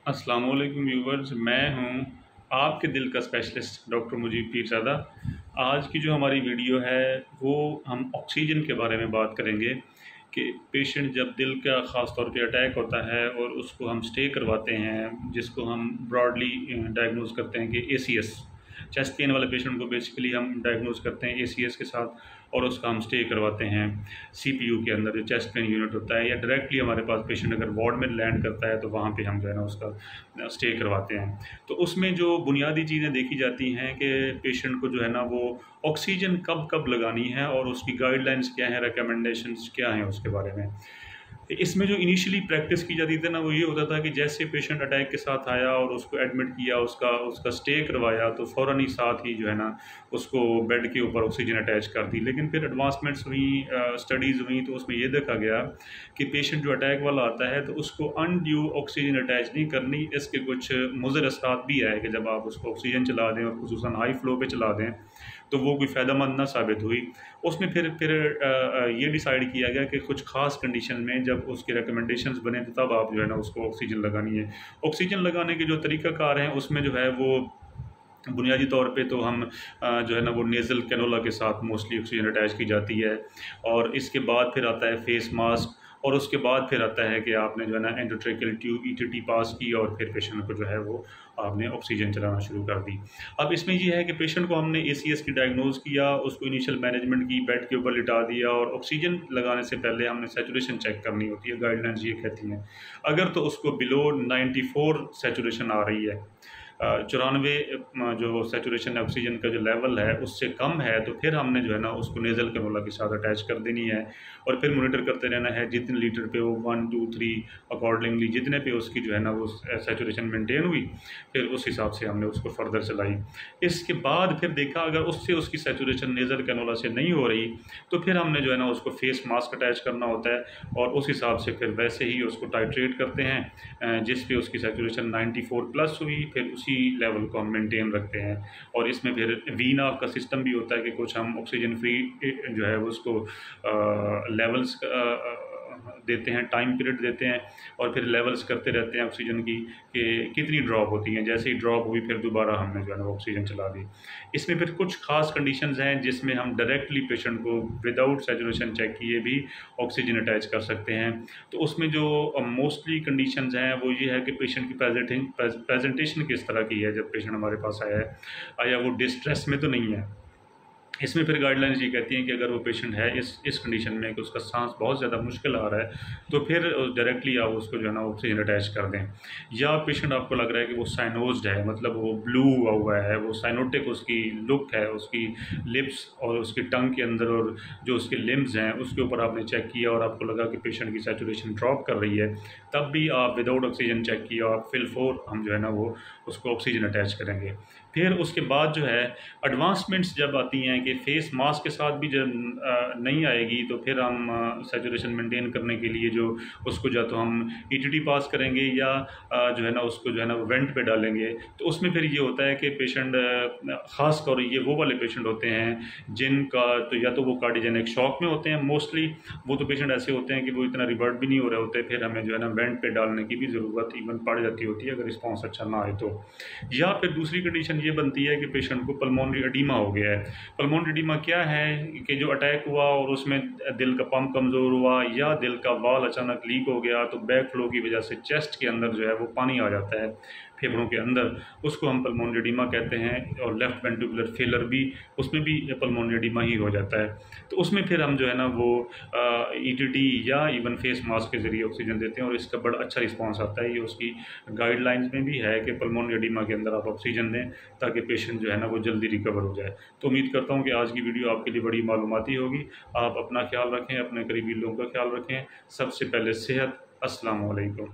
अस्सलाम वालेकुम व्यूवर्स, मैं हूं आपके दिल का स्पेशलिस्ट डॉक्टर मुजीब पीरज़ादा। आज की जो हमारी वीडियो है वो हम ऑक्सीजन के बारे में बात करेंगे कि पेशेंट जब दिल का ख़ास तौर पे अटैक होता है और उसको हम स्टे करवाते हैं, जिसको हम ब्रॉडली डायग्नोज करते हैं कि ACS, चेस्ट पेन वाले पेशेंट को बेसिकली हम डायग्नोज करते हैं ACS के साथ, और उसका हम स्टे करवाते हैं CPU के अंदर जो चेस्ट पेन यूनिट होता है, या डायरेक्टली हमारे पास पेशेंट अगर वार्ड में लैंड करता है तो वहाँ पे हम जो है ना उसका स्टे करवाते हैं। तो उसमें जो बुनियादी चीज़ें देखी जाती हैं कि पेशेंट को जो है ना वो ऑक्सीजन कब कब लगानी है और उसकी गाइडलाइंस क्या हैं, रिकमेंडेशंस क्या हैं उसके बारे में। इसमें जो इनिशियली प्रैक्टिस की जाती थी ना वो ये होता था कि जैसे पेशेंट अटैक के साथ आया और उसको एडमिट किया, उसका उसका स्टे करवाया, तो फ़ौरन ही साथ ही जो है ना उसको बेड के ऊपर ऑक्सीजन अटैच कर दी। लेकिन फिर एडवांसमेंट्स हुई, स्टडीज़ हुई, तो उसमें ये देखा गया कि पेशेंट जो अटैक वाला आता है तो उसको अनड्यू ऑक्सीजन अटैच नहीं करनी। इसके कुछ मुज़र असरात भी है कि जब आप उसको ऑक्सीजन चला दें और खुसूसन हाई फ्लो पे चला दें तो वो कोई फ़ायदेमंद ना साबित हुई। उसमें फिर ये डिसाइड किया गया कि कुछ ख़ास कंडीशन में जब उसके रिकमेंडेशंस बने तो तब आप जो है ना उसको ऑक्सीजन लगानी है। ऑक्सीजन लगाने के जो तरीक़ाकार हैं उसमें जो है वो बुनियादी तौर पे तो हम जो है ना वो नेज़ल कैनोला के साथ मोस्टली ऑक्सीजन अटैच की जाती है, और इसके बाद फिर आता है फेस मास्क, और उसके बाद फिर आता है कि आपने जो है ना एंडोट्रेकियल ट्यूब ETT पास की और फिर पेशेंट को जो है वो आपने ऑक्सीजन चलाना शुरू कर दी। अब इसमें ये है कि पेशेंट को हमने ACS की डायग्नोज किया, उसको इनिशियल मैनेजमेंट की, बेड के ऊपर लिटा दिया, और ऑक्सीजन लगाने से पहले हमने सैचुरेशन चेक करनी होती है। गाइडलाइंस ये कहती हैं अगर तो उसको बिलो 94 सैचुरेशन आ रही है, 94 जो सैचुरेशन ऑक्सीजन का जो लेवल है उससे कम है, तो फिर हमने जो है ना उसको नेज़ल कैनोला के साथ अटैच कर देनी है, और फिर मॉनिटर करते रहना है जितने लीटर पे वो 1 2 3 अकॉर्डिंगली जितने पे उसकी जो है ना वो सैचुरेशन मेंटेन हुई, फिर उस हिसाब से हमने उसको फर्दर चलाई। इसके बाद फिर देखा अगर उससे उसकी सैचुरेशन नेज़ल कैनोला से नहीं हो रही तो फिर हमने जो है ना उसको फेस मास्क अटैच करना होता है, और उस हिसाब से फिर वैसे ही उसको टाइट्रेट करते हैं जिस पे उसकी सैचुरेशन 94 प्लस हुई, फिर उसी लेवल को हम मेंटेन रखते हैं। और इसमें फिर वीनाव का सिस्टम भी होता है कि कुछ हम ऑक्सीजन फ्री जो है उसको लेवल्स देते हैं, टाइम पीरियड देते हैं, और फिर लेवल्स करते रहते हैं ऑक्सीजन की कि कितनी ड्रॉप होती हैं। जैसे ही ड्रॉप हुई फिर दोबारा हमने जो है ना ऑक्सीजन चला दी। इसमें फिर कुछ खास कंडीशंस हैं जिसमें हम डायरेक्टली पेशेंट को विदाउट सैचुरेशन चेक किए भी ऑक्सीजन अटैच कर सकते हैं। तो उसमें जो मोस्टली कंडीशंस हैं वो ये है कि पेशेंट की प्रेजेंटेशन किस तरह की है जब पेशेंट हमारे पास आया है, आया वो डिस्ट्रेस में तो नहीं है। इसमें फिर गाइडलाइंस ये कहती हैं कि अगर वो पेशेंट है इस कंडीशन में कि उसका सांस बहुत ज़्यादा मुश्किल आ रहा है, तो फिर डायरेक्टली आप उसको जो है ना ऑक्सीजन अटैच कर दें। या पेशेंट आपको लग रहा है कि वो साइनोज्ड है, मतलब वो ब्लू हुआ है, वो साइनोटिक उसकी लुक है, उसकी लिप्स और उसकी टंग के अंदर और जो उसके लिम्स हैं उसके ऊपर आपने चेक किया और आपको लगा कि पेशेंट की सैचुरेशन ड्रॉप कर रही है, तब भी आप विदाउट ऑक्सीजन चेक किया और फिल 4 हम जो है ना वो उसको ऑक्सीजन अटैच करेंगे। फिर उसके बाद जो है एडवांसमेंट्स जब आती हैं कि फेस मास्क के साथ भी जब नहीं आएगी, तो फिर हम सैचुरेशन मेंटेन करने के लिए जो उसको या तो हम ETT पास करेंगे या जो है ना उसको जो है ना वेंट पे डालेंगे। तो उसमें फिर ये होता है कि पेशेंट ख़ास तौर ये वो वाले पेशेंट होते हैं जिनका तो या तो वो कार्डियोजेनिक शॉक में होते हैं, मोस्टली वो तो पेशेंट ऐसे होते हैं कि वो इतना रिवर्ट भी नहीं हो रहे होते, फिर हमें जो है ना वेंट पे डालने की भी ज़रूरत इवन पड़ जाती होती है अगर रिस्पॉन्स अच्छा ना आए तो। या फिर दूसरी कंडीशन ये बनती है कि पेशेंट को पल्मोनरी एडीमा हो गया है। पल्मोनरी एडीमा क्या है कि जो अटैक हुआ और उसमें दिल का पंप कमज़ोर हुआ या दिल का वाल अचानक लीक हो गया, तो बैक फ्लो की वजह से चेस्ट के अंदर जो है वो पानी आ जाता है फेफड़ों के अंदर, उसको हम पल्मोनरी एडीमा कहते हैं। और लेफ्ट वेंट्रिकुलर फेलर भी, उसमें भी पल्मोनरी एडीमा ही हो जाता है। तो उसमें फिर हम जो है ना वो ETT या इवन फेस मास्क के ज़रिए ऑक्सीजन देते हैं और इसका बड़ा अच्छा रिस्पॉन्स आता है। ये उसकी गाइडलाइंस में भी है कि पल्मोनरी एडीमा के अंदर आप ऑक्सीजन दें ताकि पेशेंट जो है ना वो जल्दी रिकवर हो जाए। तो उम्मीद करता हूँ कि आज की वीडियो आपके लिए बड़ी मालूमाती होगी। आप अपना ख्याल रखें, अपने करीबी लोगों का ख्याल रखें। सबसे पहले सेहत। अस्सलाम वालेकुम।